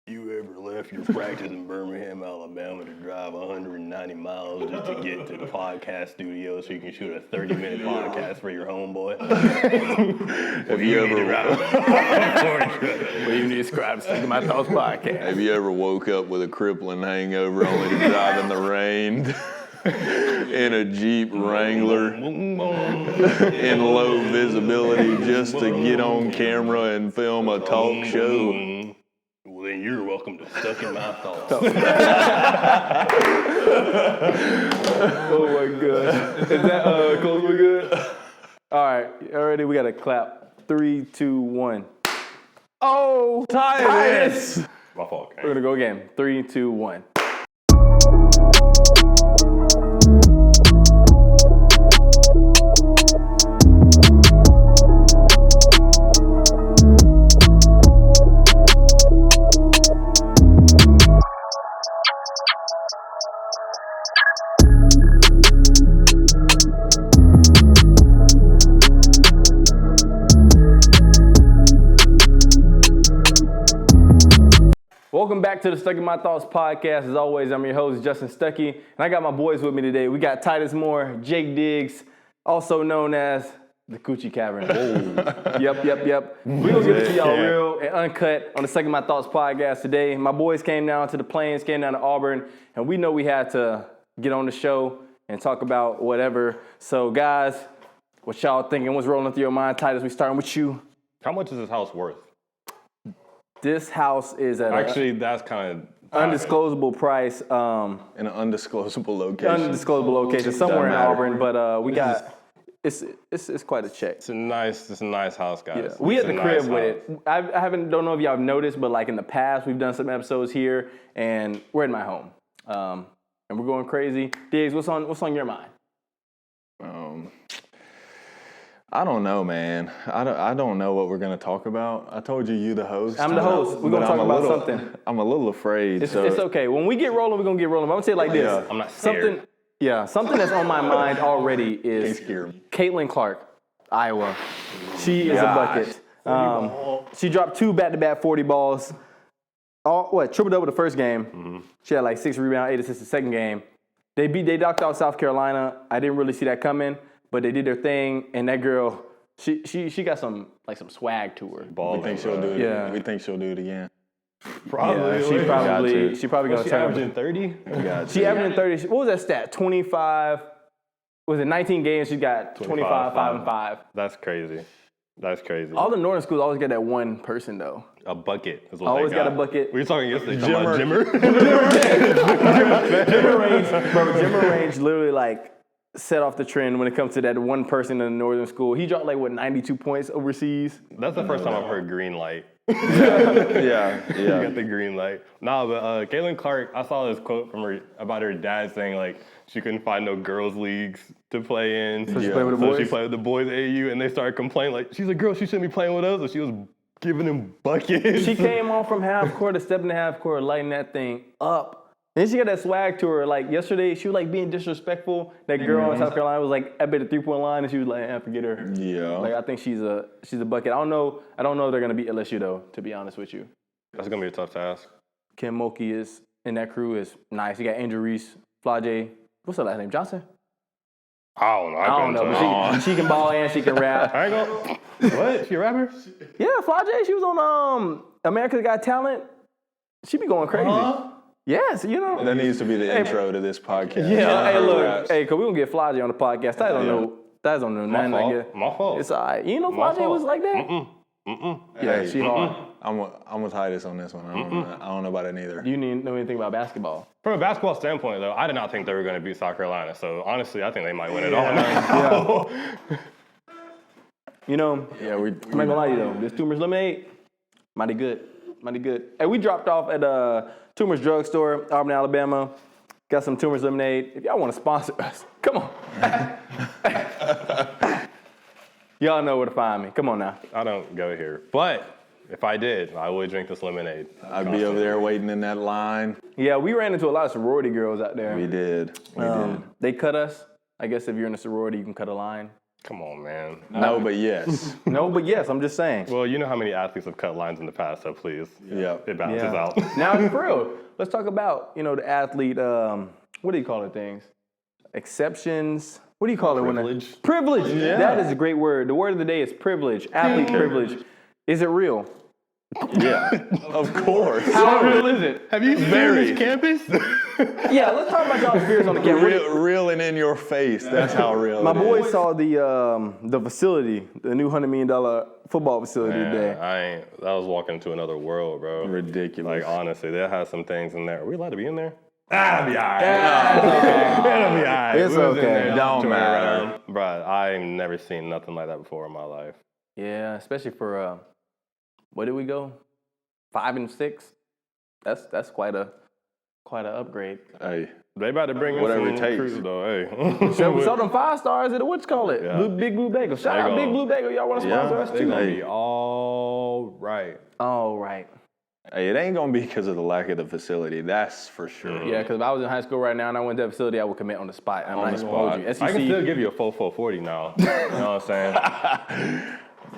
You ever left your practice in Birmingham, Alabama to drive 190 miles just to get to the podcast studio so you can shoot a 30-minute podcast for your homeboy? Have you ever... Well, you need to subscribe to Stuckey My Thoughts podcast. Have you ever woke up with a crippling hangover only to drive in the rain in a Jeep Wrangler in low visibility just to get on camera and film a talk show? Well, then you're welcome to Stuckey My Thoughts. Oh my gosh. Is that close? We good? All right. Already we got to clap. 3, 2, 1. Oh, Titus! My fault, We're going to go again. 3, 2, 1. Welcome back to the Stuckey My Thoughts podcast. As always, I'm your host, Justin Stuckey, and I got my boys with me today. We got Titus Moore, Jake Diggs, also known as the Coochie Cavern. Yep. We're going to get it to y'all real and uncut on the Stuckey My Thoughts podcast today. My boys came down to the Plains, came down to Auburn, and we know we had to get on the show and talk about whatever. So, guys, what y'all thinking? What's rolling through your mind? Titus, we starting with you. How much is this house worth? This house is at Actually, that's kind of undisclosable price. In an undisclosable location. Somewhere in Auburn, but we got it's quite a check. It's a nice house, guys. Yeah. We at the crib with it. I don't know if y'all have noticed, but like in the past, we've done some episodes here, and we're in my home, and we're going crazy. Diggs, what's on your mind? I don't know, man. I don't know what we're going to talk about. I told you the host. I'm the host. We're going to talk about something. I'm a little afraid. It's okay. When we get rolling, we're going to get rolling. But I'm going to say it like this. I'm not scared. Something that's on my mind already is Caitlin Clark, Iowa. She is a bucket. She dropped 2 back-to-back 40 balls. Triple-double the first game. Mm-hmm. She had like 6 rebounds, 8 assists the second game. They knocked out South Carolina. I didn't really see that coming. But they did their thing, and that girl, she got some swag to her. We think she'll do it. Yeah. We think she'll do it again. Probably. Yeah, she probably gonna turn. Averaging 30. She averaging 30. What was that stat? 25. Was it 19 games? She got 25, 5 and 5. That's crazy. All the northern schools always got that one person though. A bucket is what always they got. A bucket. We were talking yesterday. Jimmer. Jimmer Range literally like set off the trend when it comes to that one person in the northern school. He dropped 92 points overseas. That's the first time I've heard green light. Yeah. You got the green light. Nah, but Caitlin Clark, I saw this quote from her about her dad saying she couldn't find no girls leagues to play in. So she played with the boys? So she played with the boys AU, and they started complaining she's a girl, she shouldn't be playing with us. So she was giving them buckets. She came on from half court to step into half court, lighting that thing up. And then she got that swag to her. Yesterday, she was being disrespectful. That girl in South Carolina was up at the 3-point line, and she was forget her. Yeah. I think she's a bucket. I don't know if they're gonna beat LSU though. To be honest with you, that's gonna be a tough task. Kim Mulkey is in that crew is nice. You got Andrew Reese, Flajay. What's her last name? Johnson. I don't know. I don't know. But she can ball and she can rap. I ain't gonna. What? She a rapper? Yeah, Flajay. She was on America's Got Talent. She be going crazy. Yes, That needs to be the intro to this podcast. Yeah, cause we gonna get Flajay on the podcast. I don't know. That don't know nothing. My fault. It's all right. You know Flajay was like that? Yeah, she hard. I'm with Titus on this one. I don't know about it neither. Do you know anything about basketball? From a basketball standpoint, though, I did not think they were going to beat South Carolina. So, honestly, I think they might win it all. I'm not gonna lie to you, though. This Toomer's lemonade, mighty good. Hey, we dropped off at Toomer's drugstore, Auburn, Alabama. Got some Toomer's lemonade. If y'all want to sponsor us, come on. Y'all know where to find me. Come on now. I don't go here. But if I did, I would drink this lemonade. I'd be over there waiting in that line. Yeah, we ran into a lot of sorority girls out there. We did. They cut us. I guess if you're in a sorority, you can cut a line. Come on, man. No, but yes. No, but yes, I'm just saying. Well, you know how many athletes have cut lines in the past, so please. Yeah. It balances out. Now, for real, let's talk about, the athlete, what do you call it things? Exceptions. What do you call it? Privilege. Yeah. That is a great word. The word of the day is privilege. Athlete privilege. Is it real? Yeah, of course. How real is it? Have you seen this campus? Yeah, let's talk about y'all's experience on the camera. Real and in your face. That's how real My it boys is. saw the facility, the new $100 million football facility today. I was walking into another world, bro. Ridiculous. Like, honestly, they had some things in there. Are we allowed to be in there? That'll be all right. That'll be all right. It's We was in okay. there Don't touring matter. around. Bro, I've never seen nothing like that before in my life. Yeah, especially for, where did we go? 5 and 6? That's quite a upgrade. Hey, They about to bring in Whatever some it takes. crews, though. Hey. So them 5 stars at what you call it? Yeah. Big Blue Bagel. Shout They out Big gon- Blue Bagel. Y'all want to sponsor Yeah, us They too? gonna Hey. be all right. All right. it ain't gonna be because of the lack of the facility. That's for sure. Yeah, because if I was in high school right now and I went to that facility, I would commit on the spot. I'm not the gonna hold spot. you. I can still give you a 4.40 now. You know what I'm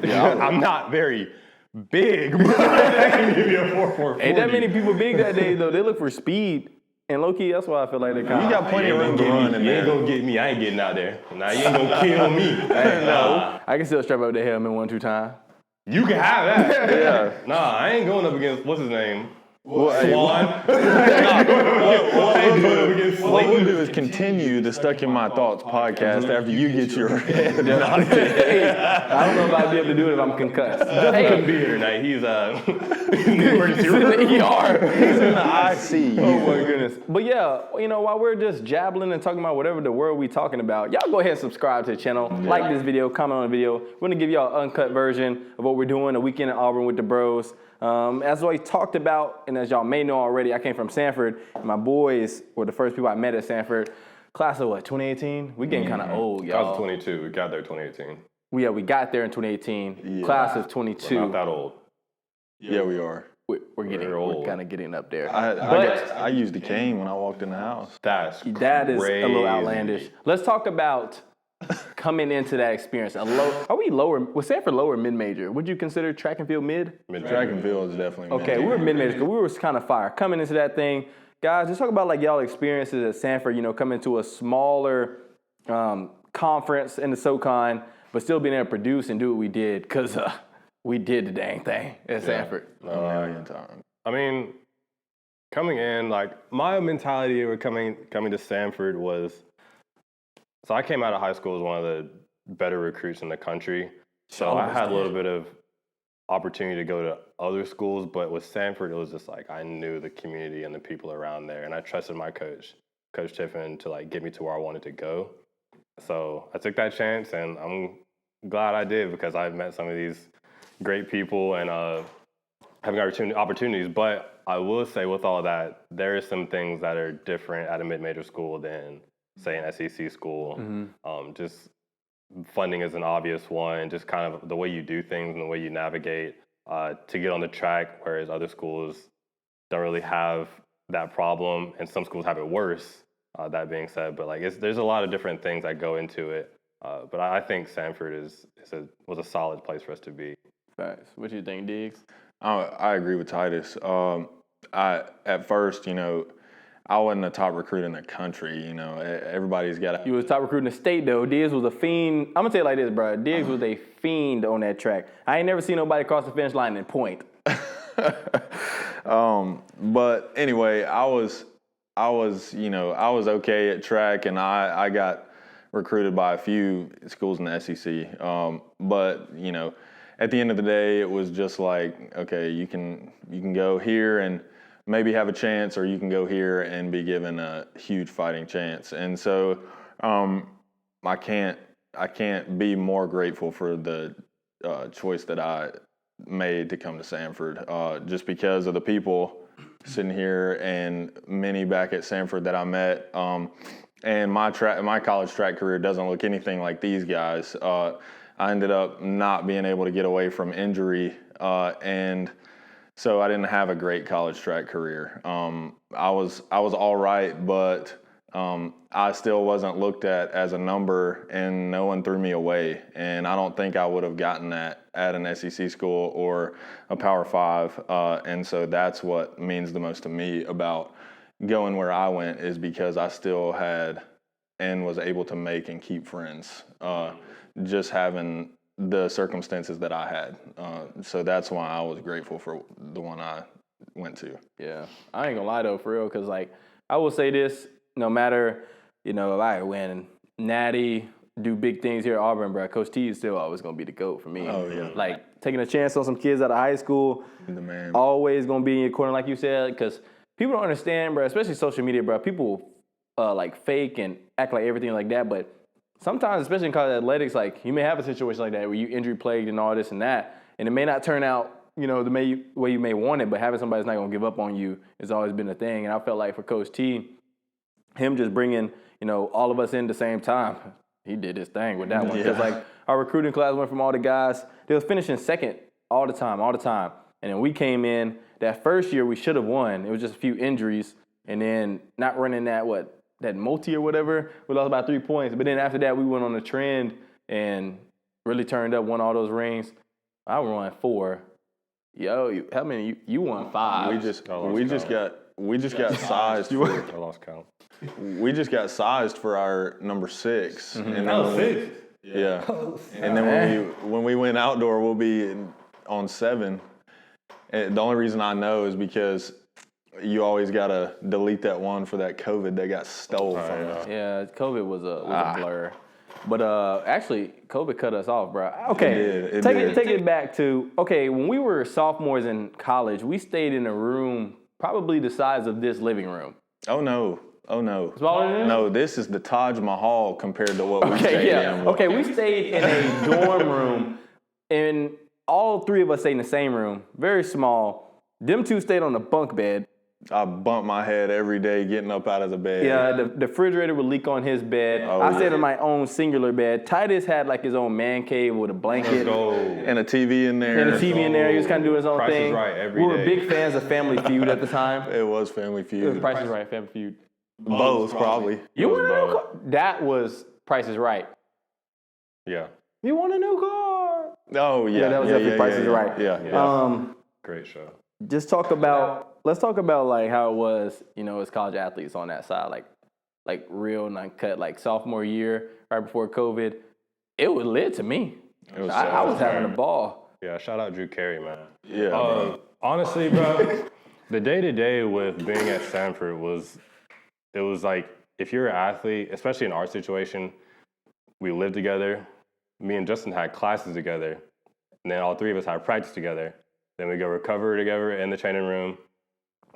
saying? I'm not very big, but I can give you a 4.40. Ain't that many people big that day though. They look for speed, and low key, that's why I feel like they kind You got plenty of room to run in You ain't there. gonna get me. I ain't getting out there. Nah, you ain't gonna kill me. Nah. I can still strap up the helmet 1-2 times. You can have that. Yeah. Nah, I ain't going up against, what's his name? Well, hey, Swan. what we'll do is continue the Stuck in My Thoughts podcast after you get your head knocked in. I don't know if I'd be able to do it if I'm concussed. He couldn't be here tonight. He's in the emergency He's in room. the ER. He's in the ICU. Oh my goodness. But yeah, while we're just jabbling and talking about whatever the world we talking about, y'all go ahead and subscribe to the channel, like this video, comment on the video. We're gonna give y'all an uncut version of what we're doing, a weekend in Auburn with the bros. As we talked about, and as y'all may know already, I came from Samford. And my boys were the first people I met at Samford. Class of what, 2018? We getting kind of old, y'all. Class of 22. We got there 2018. We got there in 2018. Yeah. Class of 22. We're not that old. Yeah, we are. We're kind of getting up there. I used the cane when I walked in the house. That is a little outlandish. Let's talk about coming into that experience. Are we lower? Was Samford lower mid-major? Would you consider track and field mid? Track and field is definitely Okay, we were mid-major because we were kind of fire. Coming into that thing, guys, just talk about like y'all experiences at Samford, coming to a smaller conference in the SoCon, but still being able to produce and do what we did because we did the dang thing at Samford. a million times. I mean, coming in, like, my mentality with coming to Samford was, so I came out of high school as one of the better recruits in the country. So I had a little bit of opportunity to go to other schools, but with Samford, it was just like I knew the community and the people around there, and I trusted my coach, Coach Tiffin, to like get me to where I wanted to go. So I took that chance, and I'm glad I did because I've met some of these great people and having opportunities. But I will say, with all that, there are some things that are different at a mid-major school than, say, an SEC school. Just funding is an obvious one. Just kind of the way you do things and the way you navigate to get on the track, whereas other schools don't really have that problem, and some schools have it worse. That being said, but like there's a lot of different things that go into it. But I think Samford was a solid place for us to be. Facts. What do you think, Diggs? I agree with Titus. At first, I wasn't the top recruit in the country. Everybody's got You was top recruit in the state, though. Diggs was a fiend. I'm going to tell you like this, bro. Diggs was a fiend on that track. I ain't never seen nobody cross the finish line and point. But anyway, I was okay at track, and I got recruited by a few schools in the SEC. But at the end of the day, it was just like, okay, you can go here and maybe have a chance, or you can go here and be given a huge fighting chance. And so I can't be more grateful for the choice that I made to come to Samford, just because of the people sitting here and many back at Samford that I met. And my college track career doesn't look anything like these guys. I ended up not being able to get away from injury, and so I didn't have a great college track career. I was all right, but I still wasn't looked at as a number, and no one threw me away. And I don't think I would have gotten that at an SEC school or a Power 5. And so that's what means the most to me about going where I went, is because I still had and was able to make and keep friends, just having the circumstances that I had. So that's why I was grateful for the one I went to. Yeah, I ain't gonna lie though, for real, because like I will say this: no matter if I win Natty, do big things here at Auburn, bro, Coach T is still always gonna be the GOAT for me. Oh yeah, like taking a chance on some kids out of high school, the man. Always gonna be in your corner, like you said, because people don't understand, bro. Especially social media, bro. People like fake and act like everything like that, but sometimes, especially in college athletics, like you may have a situation like that where you injury plagued and all this and that, and it may not turn out, the way you may want it, but having somebody that's not gonna give up on you has always been a thing. And I felt like for Coach T, him just bringing, all of us in the same time, he did his thing with that one. Because like our recruiting class went from all the guys, they was finishing second all the time. And then we came in, that first year we should have won. It was just a few injuries, and then not running that multi or whatever, we lost about 3 points. But then after that, we went on a trend and really turned up, won all those rings. I won 4. Yo, how many? You won 5. We just got sized. I lost count. We just got sized for our number 6. Mm-hmm. And then 6? Yeah. And then when we went outdoor, we'll be on 7. And the only reason I know is because you always got to delete that one for that COVID that got stole from us. Yeah, COVID was a blur. But actually, COVID cut us off, bro. Okay, It take did. it back to, when we were sophomores in college, we stayed in a room probably the size of this living room. Oh, no. Smaller than this? No, this is the Taj Mahal compared to what we stayed in. Okay, we stayed in a dorm room, and all 3 of us stayed in the same room, very small. Them 2 stayed on the bunk bed. I bumped my head every day getting up out of the bed. Yeah, the refrigerator would leak on his bed. I stayed in my own singular bed. Titus had like his own man cave with a blanket. And a TV in there. And a TV in there. He was kind of doing his own Price is thing. Right every we were day. big fans of Family Feud at the time. It was Family Feud. Price is Right, Family Feud. Both, probably. You want a new car? That was Price is Right. Yeah. You want a new car? Oh, yeah. That was definitely Price is Right. Yeah. Great show. Let's talk about like how it was, as college athletes on that side, like real non-cut, like sophomore year, right before COVID. It was lit to me. I was having a ball. Yeah, shout out Drew Carey, man. Yeah. Honestly, bro, the day-to-day with being at Samford was like, if you're an athlete, especially in our situation, we lived together. Me and Justin had classes together. And then all 3 of us had practice together. Then we go recover together in the training room,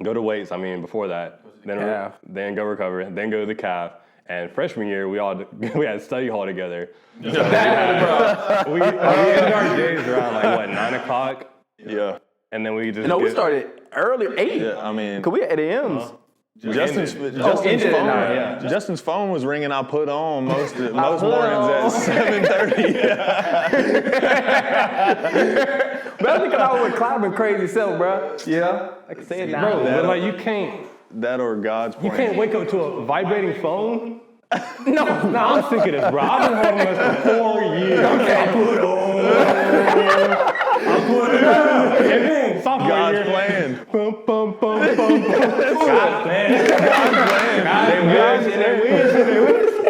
go to weights, before that. Then go recover, then go to the calf. And freshman year, we had study hall together. So we ended our days around 9 o'clock. Yeah. And then we just We started early, 8. Yeah, Cause we had 8 a.m.s. Justin's phone was ringing. I put on most mornings at 7:30. But I think I was climbing crazy self, bro. Yeah, I can say it now. Bro, but you can't. That or God's plan. You can't wake up to a vibrating phone. No, I'm sick of this, bro. I've been holding this for 4 years. I put it on. And then sophomore God's year, plan. Bum, bum, bum, bum, bum. God's plan. God's plan. I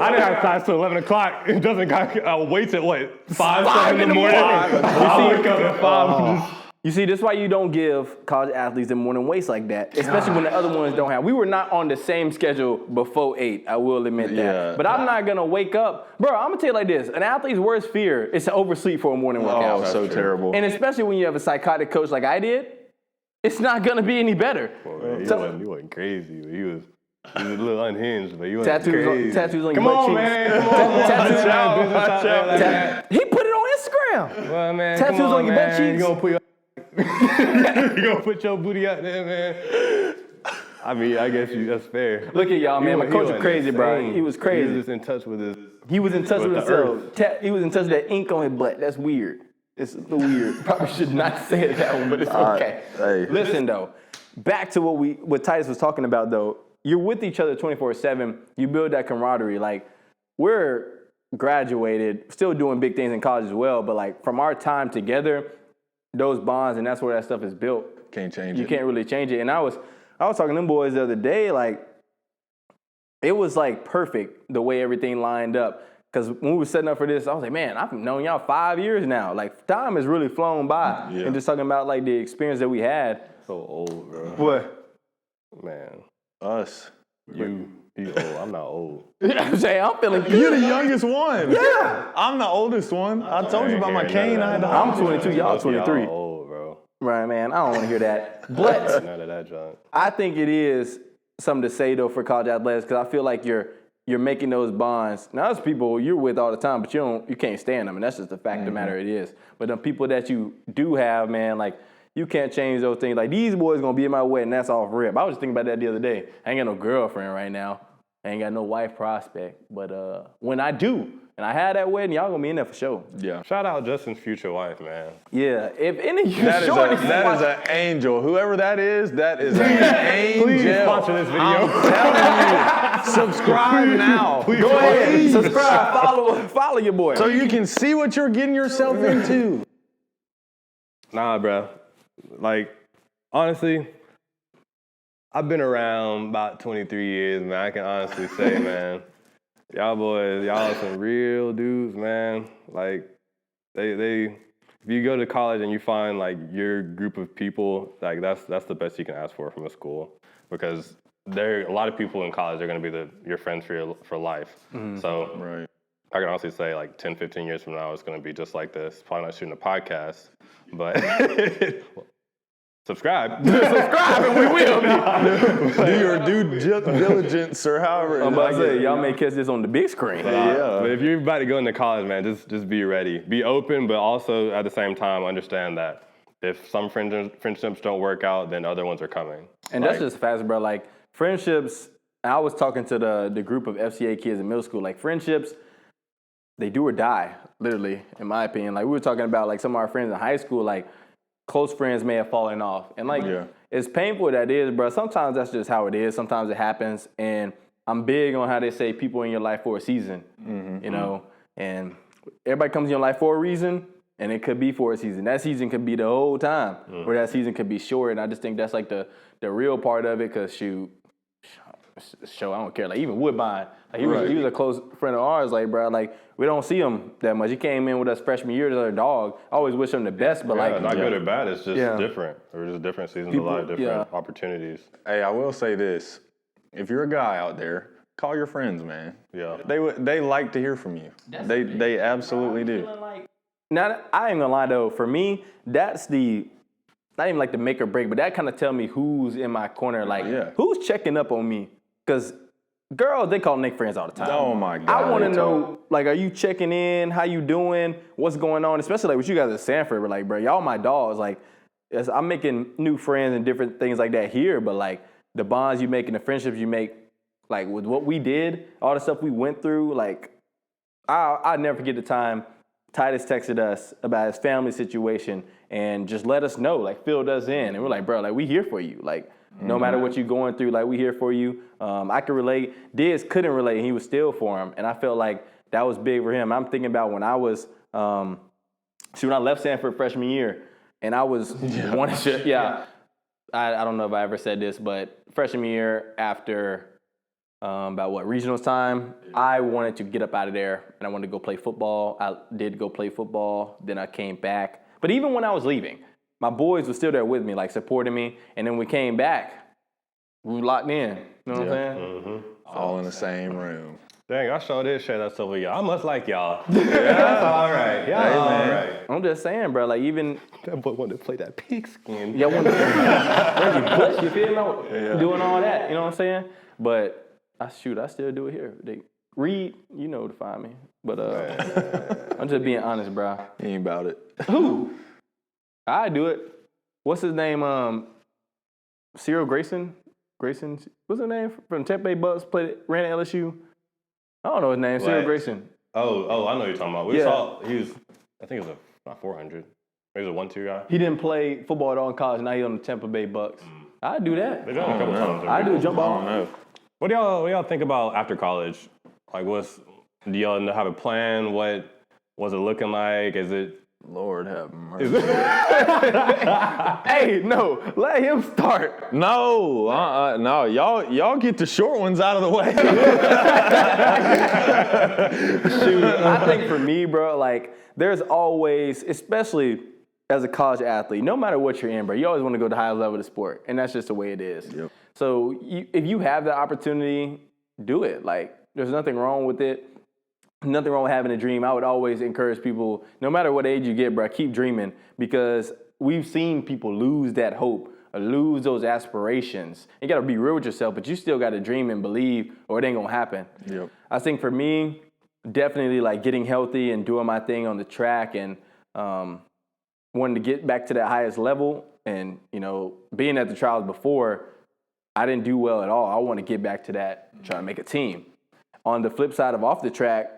didn't have class till 11 o'clock. It doesn't got waits at 5 in the morning. I wake up at 5. You see, this is why you don't give college athletes the morning weights like that, especially when the other ones don't have. We were not on the same schedule before 8, I will admit that. Yeah. But I'm not going to wake up. Bro, I'm going to tell you like this. An athlete's worst fear is to oversleep for a morning workout. Oh, so terrible. And especially when you have a psychotic coach like I did, it's not going to be any better. Well, he wasn't crazy. He was a little unhinged, but he wasn't crazy. Tattoos on Come your butt on, cheeks. man. Come on. Watch out. He put it on Instagram. Well, man, Tattoos come on your butt man. cheeks. You gonna put your booty out there, man. I guess that's fair. Look at y'all, man. My coach was wasn't crazy, bro. insane. He was crazy. He was just in touch with his. He was in touch with the himself. He was in touch with that ink on his butt. That's weird. It's a little weird. Probably should not say it that one, but it's okay. Hey. Listen though, back to what Titus was talking about though. you're with each other 24/7. You build that camaraderie. Like, we're graduated, still doing big things in college as well, but like from our time together, those bonds, and that's where that stuff is built. Can't change it. You can't really change it. And I was talking to them boys the other day, like, it was like perfect the way everything lined up. Because when we were setting up for this, I was like, man, I've known y'all 5 years now. Like, time has really flown by. Yeah. And just talking about like the experience that we had. So old, bro. What? Man, Us. you old. I'm not old. I'm saying, I'm feeling You're good. the youngest one. Yeah. I'm the oldest one. I told you about my cane. I had to I'm 22, y'all 23. Y'all old, bro. Right, man. I don't want to hear that. But None of that junk. I think it is something to say, though, for college athletics, because I feel like you're making those bonds. Now, there's people you're with all the time, but you can't stand them, and that's just the fact of the matter it is. But the people that you do have, man, like, you can't change those things. Like, these boys going to be in my wedding, that's off rip. I was just thinking about that the other day. I ain't got no girlfriend right now. I ain't got no wife prospect. But when I do, and I had that wedding, y'all going to be in there for sure. Yeah. Shout out Justin's future wife, man. Yeah. If any of you That is an angel. Whoever that is an angel. Please sponsor this video. I'm telling you. Subscribe now. Go ahead. Subscribe. Follow your boy. So you can see what you're getting yourself into. Nah, bro. Like, honestly, I've been around about 23 years, man. I can honestly say, man, y'all boys, y'all are some real dudes, man. Like, if you go to college and you find like your group of people, like that's the best you can ask for from a school, because a lot of people in college are going to be your friends for life. Mm-hmm. So right. I can honestly say like 10, 15 years from now, it's going to be just like this. Probably not shooting a podcast, but subscribe. Subscribe and we will be. Do your due diligence or however. I'm about to say, y'all may catch this on the big screen. But if you're about to go into college, man, just be ready. Be open, but also at the same time understand that if some friendships don't work out, then other ones are coming. And that's just fast, bro. Like, friendships, I was talking to the group of FCA kids in middle school. Like, friendships, they do or die, literally, in my opinion. Like, we were talking about, like, some of our friends in high school, like, close friends may have fallen off. And, like, as painful that is, bro, sometimes that's just how it is. Sometimes it happens. And I'm big on how they say people in your life for a season, you know. And everybody comes in your life for a reason, and it could be for a season. That season could be the whole time, or that season could be short. And I just think that's, like, the real part of it, because, shoot, I don't care. Like, even Woodbine, like, he was a close friend of ours. Like, bro, like, we don't see him that much. He came in with us freshman year as our dog. I always wish him the best, but like, not good or bad. It's just different. Or just different seasons of life, different opportunities. Hey, I will say this: if you're a guy out there, call your friends, man. Yeah, they like to hear from you. They absolutely do. Now, I ain't gonna lie though. For me, that's not even like the make or break, but that kind of tell me who's in my corner. Like, who's checking up on me? Because girls, they call Nick friends all the time. Oh my God. I want to know, like, are you checking in? How you doing? What's going on? Especially like with you guys at Samford. But like, bro, y'all my dogs. Like, I'm making new friends and different things like that here. But like, the bonds you make and the friendships you make, like with what we did, all the stuff we went through, like, I'll never forget the time Titus texted us about his family situation and just let us know, like, filled us in. And we're like, bro, like, we here for you. Like, no matter what you're going through, like, we here for you. I can relate. Diz couldn't relate, and he was still for him. And I felt like that was big for him. I'm thinking about when I was, when I left Samford freshman year, and I was wanting to, I don't know if I ever said this, but freshman year after regionals time, I wanted to get up out of there, and I wanted to go play football. I did go play football. Then I came back. But even when I was leaving, my boys were still there with me, like supporting me. And then we came back, we were locked in. You know what I'm saying? Mm-hmm. All in the same room. Dang, I sure did share that stuff with y'all. I must like y'all. That's all right. Y'all all right. I'm just saying, bro. Like, even that boy wanted to play that pigskin. Y'all wanted to Bush, you feel me? Doing all that. You know what I'm saying? But I still do it here. Reed, you know to find me. But I'm just being honest, bro. He ain't about it. Who? I do it. What's his name? Cyril Grayson? What's his name? From Tampa Bay Bucks, ran at LSU. I don't know his name. Cyril Grayson. Oh, I know what you're talking about. We saw, I think it was not 400. He was a 1-2 guy. He didn't play football at all in college. Now he's on the Tampa Bay Bucks. I do that. They've done a couple times. I do jump ball. I don't know. What do y'all think about after college? Like, do y'all have a plan? What was it looking like? Is it? Lord have mercy. Hey, no, let him start. No, no, y'all get the short ones out of the way. Shoot, I think for me, bro, like there's always, especially as a college athlete, no matter what you're in, bro, you always want to go to the highest level of the sport, and that's just the way it is. Yep. So if you have the opportunity, do it. Like there's nothing wrong with it. Nothing wrong with having a dream. I would always encourage people, no matter what age you get, bro, keep dreaming, because we've seen people lose that hope or lose those aspirations. You got to be real with yourself, but you still got to dream and believe, or it ain't going to happen. Yep. I think for me, definitely like getting healthy and doing my thing on the track and wanting to get back to that highest level. And, you know, being at the trials before, I didn't do well at all. I want to get back to that, try to make a team. On the flip side of off the track,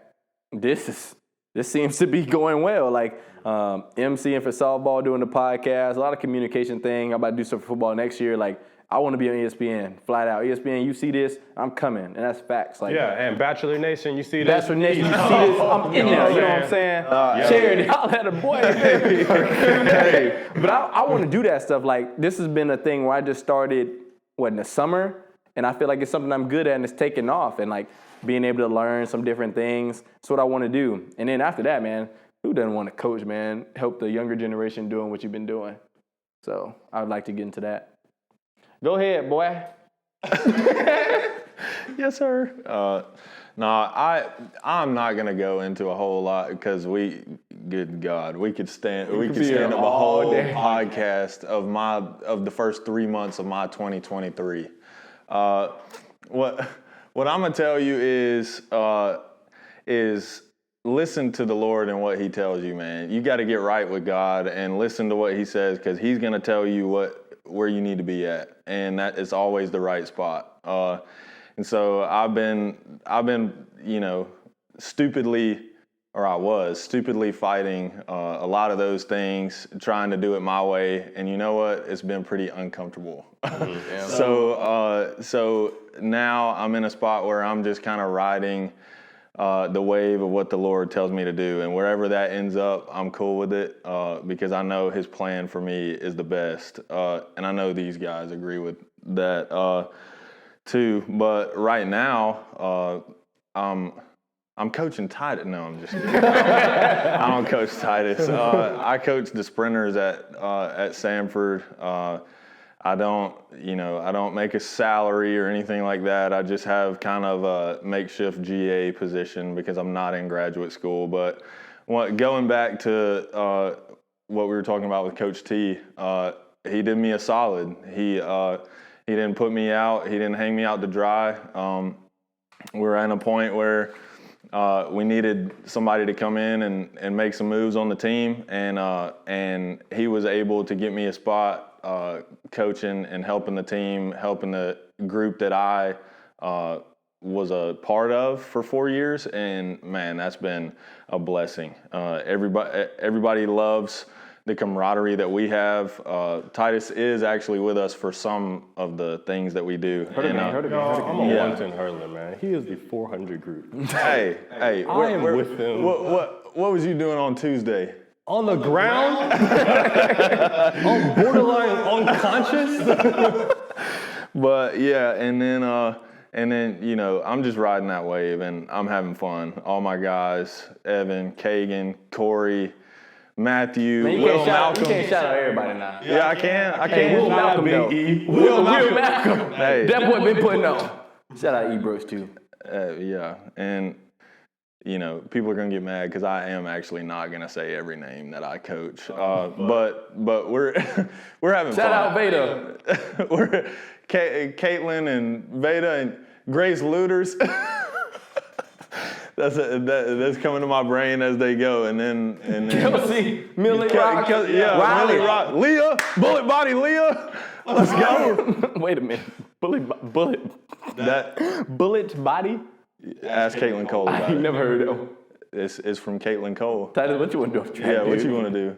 this seems to be going well. Like MCing for softball, doing the podcast, a lot of communication thing. I'm about to do some for football next year. Like I want to be on ESPN, flat out. ESPN, you see this, I'm coming, and that's facts. Like yeah, and Bachelor Nation, you see this. Bachelor Nation, you see this, I'm in there. You know what I'm saying? Charity, I'll let a boy. Hey, but I want to do that stuff. Like this has been a thing where I just started in the summer, and I feel like it's something I'm good at, and it's taking off, and like being able to learn some different things. That's what I want to do. And then after that, man, who doesn't want to coach, man? Help the younger generation doing what you've been doing. So I would like to get into that. Go ahead, boy. Yes, sir. I'm not gonna go into a whole lot because good God, we could stand up a whole podcast of the first 3 months of my 2023. What I'm gonna tell you is listen to the Lord and what He tells you, man. You got to get right with God and listen to what He says, because He's gonna tell you where you need to be at, and that is always the right spot. And so I've been, you know, I was stupidly fighting a lot of those things, trying to do it my way, and you know what? It's been pretty uncomfortable. So now I'm in a spot where I'm just kind of riding the wave of what the Lord tells me to do, and wherever that ends up, I'm cool with it because I know His plan for me is the best, and I know these guys agree with that too. But right now, I'm coaching Titus. No, I'm just kidding. I don't coach Titus. I coach the sprinters at Samford. I don't make a salary or anything like that. I just have kind of a makeshift GA position because I'm not in graduate school. But going back to what we were talking about with Coach T, he did me a solid. He didn't put me out. He didn't hang me out to dry. We're at a point where we needed somebody to come in and make some moves on the team, and he was able to get me a spot coaching and helping the team, helping the group that I was a part of for 4 years, and man, that's been a blessing. Everybody loves the camaraderie that we have. Titus is actually with us for some of the things that we do. I'm a one-ton hurler, man. He is the 400 group. Hey, I am with him. What was you doing on Tuesday? On the ground? On borderline unconscious? But yeah, and then you know, I'm just riding that wave and I'm having fun. All my guys, Evan, Kagan, Corey, Matthew, Man, Will Malcolm. You can't shout out everybody now. Yeah, I can. Will Malcolm, though. Will Malcolm. Hey. That boy been putting on. Shout out E-Brooks, too. Yeah, and you know, people are gonna get mad because I am actually not gonna say every name that I coach. But we're having fun. Shout out Veda. We're Caitlin and Veda and Grace Looters. That's coming to my brain as they go, and then Kelsey, Millie Rock, Riley, Millie Rock, Leah, Bullet Body Leah. Let's go. Wait a minute, Bullet Body. Ask Caitlin Cole about I it. never heard of. It's from Caitlin Cole. Titus, what you want to do? Yeah, what you want to do?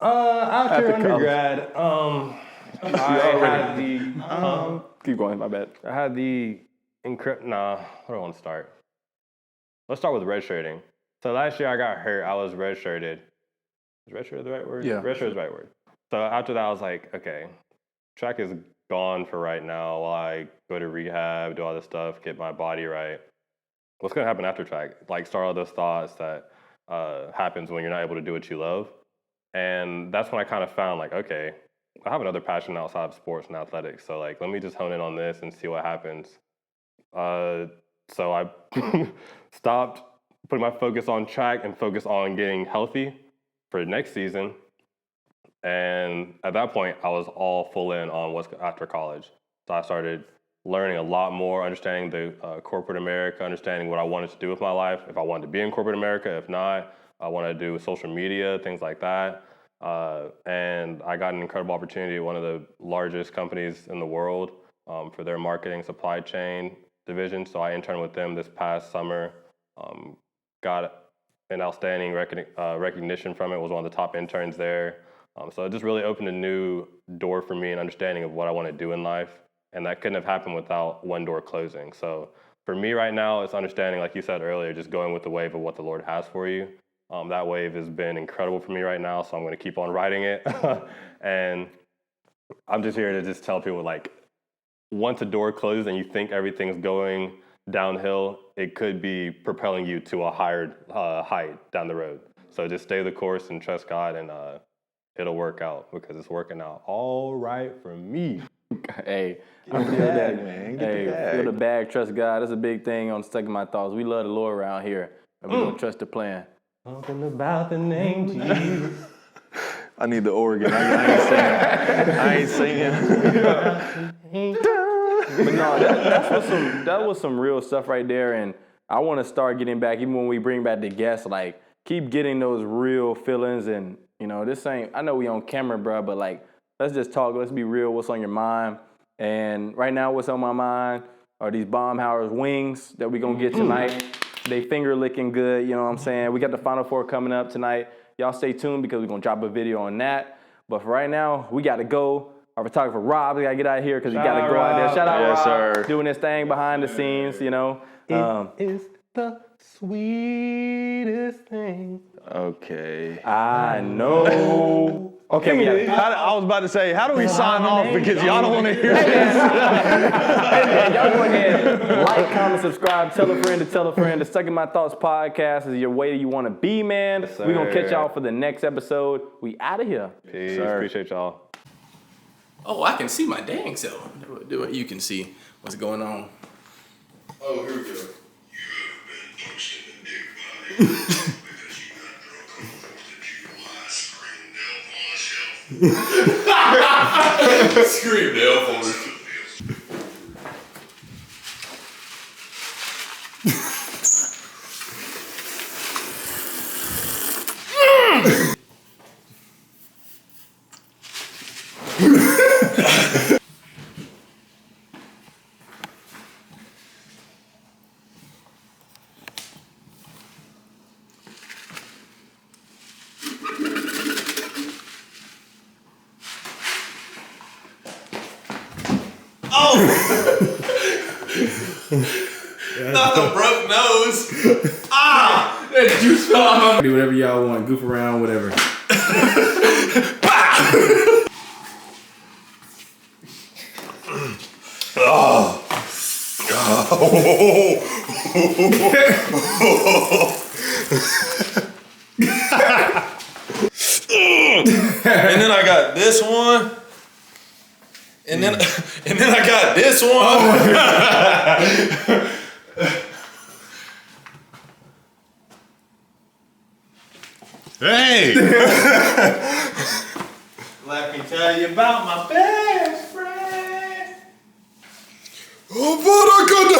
After undergrad, I had the Keep going, my bad. I had the where do I want to start? Let's start with redshirting. So last year I got hurt. I was redshirted. Is redshirt the right word? Yeah. Redshirt is the right word. So after that, I was like, okay, track is gone for right now while I go to rehab, do all this stuff, get my body right. What's going to happen after track? Like, start all those thoughts that happens when you're not able to do what you love. And that's when I kind of found, like, okay, I have another passion outside of sports and athletics. So, like, let me just hone in on this and see what happens. So I stopped putting my focus on track and focus on getting healthy for next season. And at that point, I was all full in on what's after college. So I started learning a lot more, understanding the corporate America, understanding what I wanted to do with my life, if I wanted to be in corporate America, if not, I wanted to do social media, things like that. And I got an incredible opportunity at one of the largest companies in the world for their marketing supply chain division. So I interned with them this past summer, got an outstanding recognition from it, was one of the top interns there. So it just really opened a new door for me and understanding of what I want to do in life. And that couldn't have happened without one door closing. So for me right now, it's understanding, like you said earlier, just going with the wave of what the Lord has for you. That wave has been incredible for me right now, so I'm going to keep on riding it. And I'm just here to just tell people, like, once a door closes and you think everything's going downhill, it could be propelling you to a higher height down the road. So just stay the course and trust God, and it'll work out, because it's working out all right for me. Hey, I feel that, man. Feel the bag, trust God. That's a big thing on Stuck in My Thoughts. We love the Lord around here, and we're going to trust the plan. Something about the name Jesus. I need the organ. I ain't singing. But no, that was some real stuff right there, and I want to start getting back, even when we bring back the guests, like, keep getting those real feelings. And, you know, this ain't, I know we on camera, bro, but, like, let's just talk. Let's be real. What's on your mind? And right now, what's on my mind are these Baumhauer's wings that we're going to get tonight. They finger licking good, you know what I'm saying? We got the Final Four coming up tonight. Y'all stay tuned, because we're going to drop a video on that. But for right now, we got to go. Our photographer, Rob, we got to get out of here because we got to go out there. Shout out, yes, Rob, sir. Doing this thing behind the scenes, you know. It is the sweetest thing. Okay. I know. Okay, we got it. I was about to say, how do we sign off? Because y'all don't want to hear this. Hey, y'all go ahead, like, comment, subscribe, tell a friend to tell a friend. The Stuck in My Thoughts podcast is your way you want to be, man. Yes, we're going to catch y'all for the next episode. We out of here. Peace. Appreciate y'all. Oh, I can see my dang self. Do it. You can see what's going on. Oh, here we go. You have been punched in the dick by because you got drunk on the 4th of July, screamed elf on a shelf. Screamed elf on a shelf. Not the broke nose. Ah! That juice fell off. Do whatever y'all want. Goof around, whatever. And then I got this one. And then I got this one. Hey! Let me tell you about my best friend. Oh, but I could